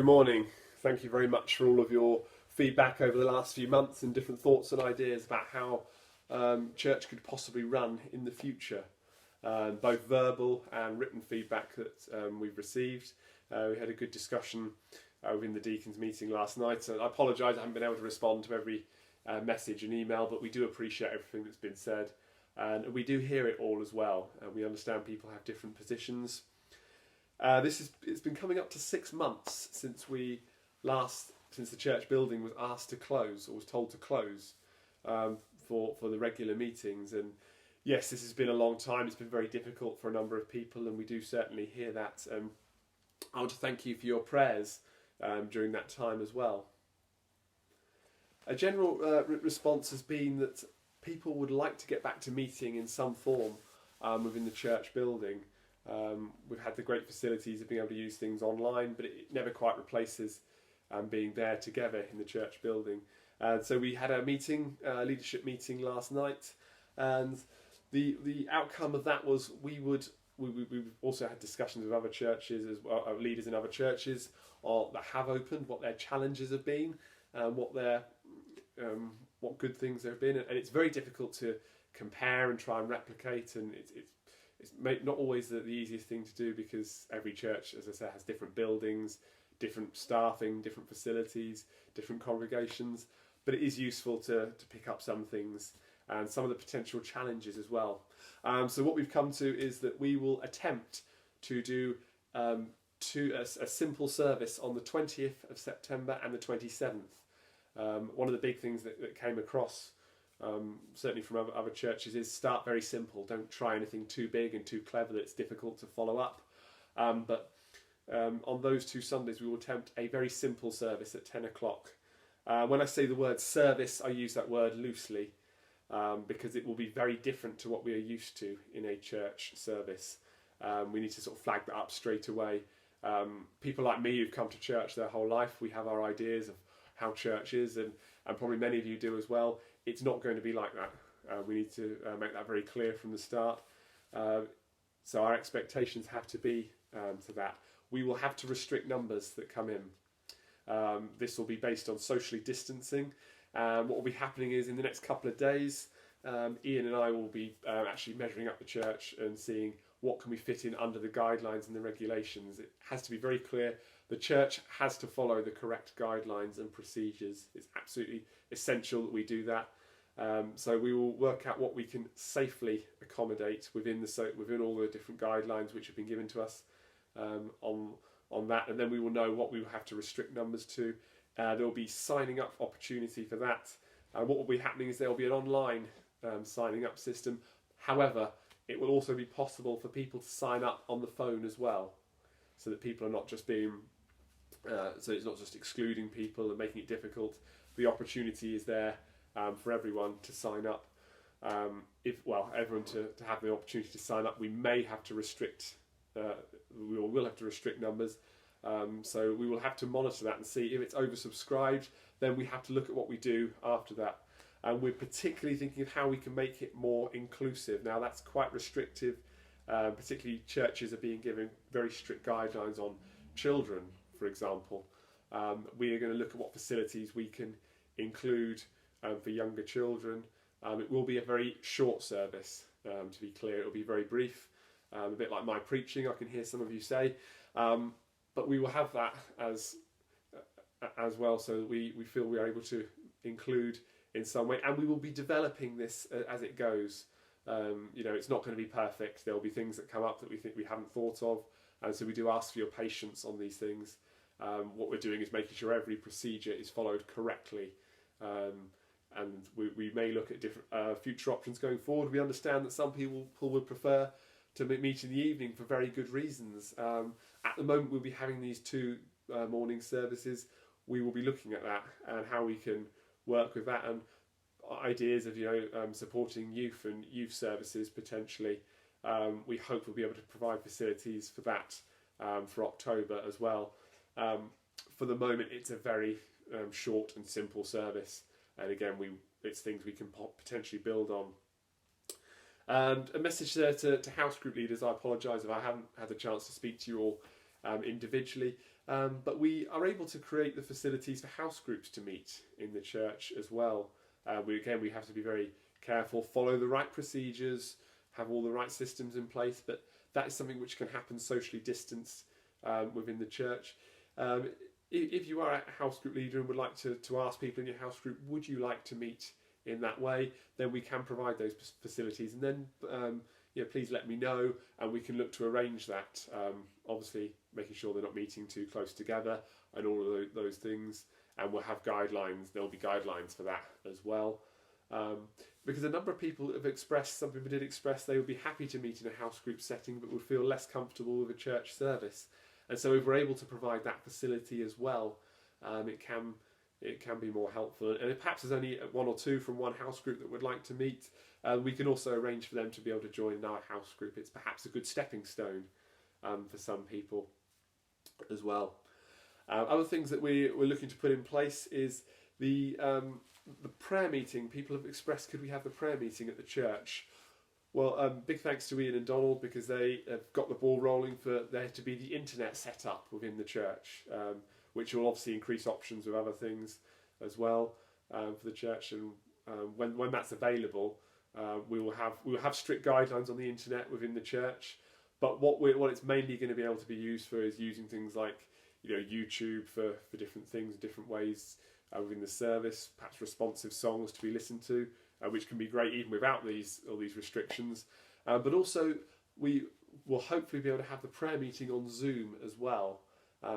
morning. Thank you very much for all of your feedback over the last few months and different thoughts and ideas about how church could possibly run in the future. Both verbal and written feedback that we've received. We had a good discussion within the deacons meeting last night. So I apologise I haven't been able to respond to every message and email, but we do appreciate everything that's been said. And we do hear it all as well. We understand people have different positions. It's been coming up to 6 months since the church building was asked to close, or was told to close, for the regular meetings. And yes, this has been a long time. It's been very difficult for a number of people, and we do certainly hear that. I want to thank you for your prayers during that time as well. A general response has been that people would like to get back to meeting in some form within the church building. We've had the great facilities of being able to use things online, but it never quite replaces being there together in the church building. So we had a meeting, leadership meeting last night, and the outcome of that was we've also had discussions with other churches as well, leaders in other churches that have opened, what their challenges have been, what good things there have been, and it's very difficult to compare and try and replicate, and it's not always the easiest thing to do, because every church, as I say, has different buildings, different staffing, different facilities, different congregations, but it is useful to pick up some things and some of the potential challenges as well. So what we've come to is that we will attempt to do a simple service on the 20th of September and the 27th. One of the big things that came across, certainly from other churches, is start very simple. Don't try anything too big and too clever that it's difficult to follow up. But on those 2 Sundays, we will attempt a very simple service at 10 o'clock. When I say the word service, I use that word loosely, because it will be very different to what we are used to in a church service. We need to sort of flag that up straight away. People like me who've come to church their whole life, we have our ideas of how church is, and probably many of you do as well. It's not going to be like that. We need to make that very clear from the start. So our expectations have to be to that. We will have to restrict numbers that come in. This will be based on socially distancing. What will be happening is, in the next couple of days, Ian and I will be actually measuring up the church and seeing what can we fit in under the guidelines and the regulations. It has to be very clear. The church has to follow the correct guidelines and procedures. It's absolutely essential that we do that. So we will work out what we can safely accommodate within all the different guidelines which have been given to us on that, and then we will know what we will have to restrict numbers to. There will be signing up opportunity for that. What will be happening is there will be an online signing up system. However, it will also be possible for people to sign up on the phone as well, so that people are not just being so it's not just excluding people and making it difficult. The opportunity is there for everyone to sign up. Everyone to have the opportunity to sign up. We may have to restrict. We will have to restrict numbers. So we will have to monitor that and see if it's oversubscribed. Then we have to look at what we do after that. And we're particularly thinking of how we can make it more inclusive. Now that's quite restrictive. Particularly churches are being given very strict guidelines on children, for example. We are going to look at what facilities we can include for younger children. It will be a very short service, to be clear. It will be very brief, a bit like my preaching, I can hear some of you say. But we will have that as well, so that we feel we are able to include in some way. And we will be developing this as it goes. It's not going to be perfect. There will be things that come up that we think we haven't thought of, and so we do ask for your patience on these things. What we're doing is making sure every procedure is followed correctly, and we may look at different future options going forward. We understand that some people would prefer to meet in the evening for very good reasons. At the moment, we'll be having these 2 morning services. We will be looking at that and how we can work with that, and ideas of supporting youth and youth services potentially. We hope we'll be able to provide facilities for that for October as well. For the moment, it's a very short and simple service, and again, it's things we can potentially build on. And a message there to house group leaders. I apologise if I haven't had the chance to speak to you all individually. But we are able to create the facilities for house groups to meet in the church as well. We have to be very careful, follow the right procedures, have all the right systems in place, but that is something which can happen socially distanced within the church. If you are a house group leader and would like to ask people in your house group, would you like to meet in that way, then we can provide those facilities, and then please let me know and we can look to arrange that, obviously making sure they're not meeting too close together and all of those things, and we'll have guidelines. There'll be guidelines for that as well, because a number of people have expressed, some people did express they would be happy to meet in a house group setting but would feel less comfortable with a church service, and so if we're able to provide that facility as well, it can be more helpful. And if perhaps there's only one or two from one house group that would like to meet, we can also arrange for them to be able to join in our house group. It's perhaps a good stepping stone for some people as well. Other things that we're looking to put in place is the prayer meeting. People have expressed, could we have the prayer meeting at the church? Well, big thanks to Ian and Donald, because they have got the ball rolling for there to be the internet set up within the church, which will obviously increase options with other things as well for the church. And when that's available, we will have strict guidelines on the internet within the church. But what it's mainly going to be able to be used for is using things like YouTube for different things, different ways within the service, perhaps responsive songs to be listened to, which can be great even without all these restrictions. But also we will hopefully be able to have the prayer meeting on Zoom as well.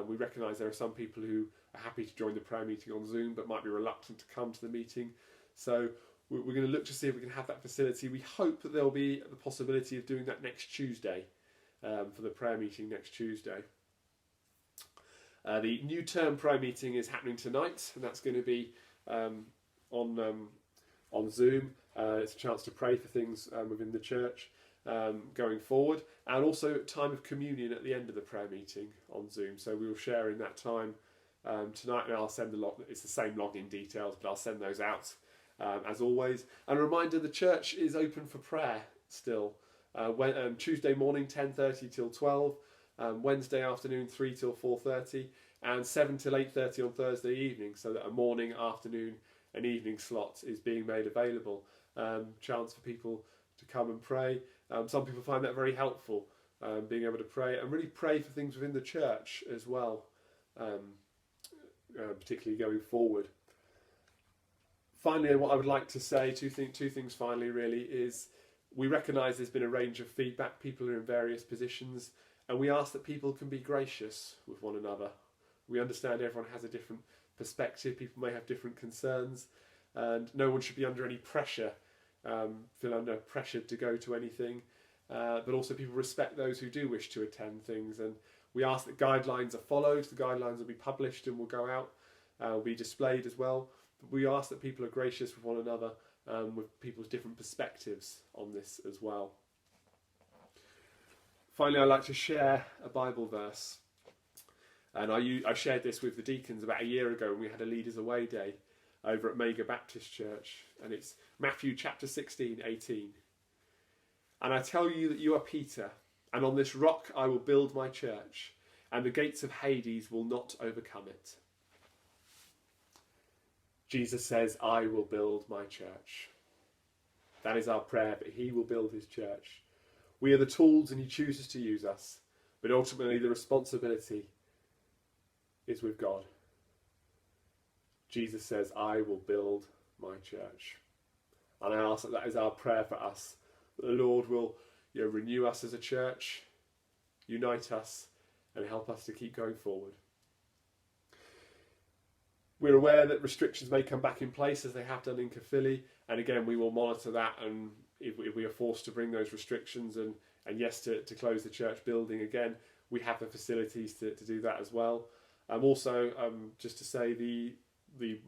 We recognise there are some people who are happy to join the prayer meeting on Zoom but might be reluctant to come to the meeting. So we're going to look to see if we can have that facility. We hope that there will be the possibility of doing that next Tuesday, for the prayer meeting next Tuesday. The new term prayer meeting is happening tonight, and that's going to be on Zoom. It's a chance to pray for things within the church going forward, and also time of communion at the end of the prayer meeting on Zoom. So we will share in that time tonight, and I'll send it's the same login details, but I'll send those out as always. And a reminder, the church is open for prayer still. Tuesday morning 10:30 till 12, Wednesday afternoon 3 till 4:30, and 7 till 8:30 on Thursday evening, so that a morning, afternoon and evening slot is being made available. Chance for people to come and pray. Some people find that very helpful, being able to pray and really pray for things within the church as well, particularly going forward. Finally, what I would like to say, two things finally really, is we recognise there's been a range of feedback. People are in various positions, and we ask that people can be gracious with one another. We understand everyone has a different perspective, people may have different concerns, and no one should be under any pressure, feel under pressure to go to anything, but also people respect those who do wish to attend things, and we ask that guidelines are followed. The guidelines will be published and will go out, will be displayed as well, but we ask that people are gracious with one another, with people's different perspectives on this as well. Finally, I'd like to share a Bible verse. And I shared this with the deacons about a year ago when we had a Leaders Away Day over at Mega Baptist Church. And it's Matthew chapter 16:18. And I tell you that you are Peter, and on this rock I will build my church, and the gates of Hades will not overcome it. Jesus says, I will build my church. That is our prayer, that he will build his church. We are the tools and he chooses to use us, but ultimately the responsibility is with God. Jesus says, I will build my church. And I ask that is our prayer for us, that the Lord will renew us as a church, unite us, and help us to keep going forward. We're aware that restrictions may come back in place as they have done in Caerphilly, and again we will monitor that, and if we are forced to bring those restrictions and yes to close the church building again, we have the facilities to do that as well. Also, just to say, the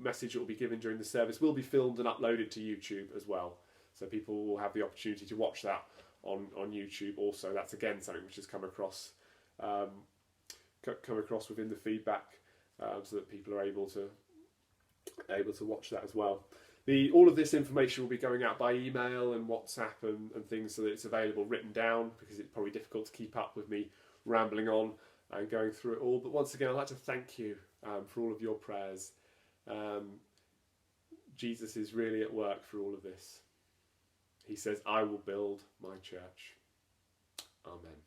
message that will be given during the service will be filmed and uploaded to YouTube as well, so people will have the opportunity to watch that on YouTube also. That's again something which has come across within the feedback, so that people are able to watch that as well. All of this information will be going out by email and WhatsApp and things, so that it's available written down, because it's probably difficult to keep up with me rambling on and going through it all. But once again, I'd like to thank you for all of your prayers. Jesus is really at work through all of this. He says, I will build my church. Amen.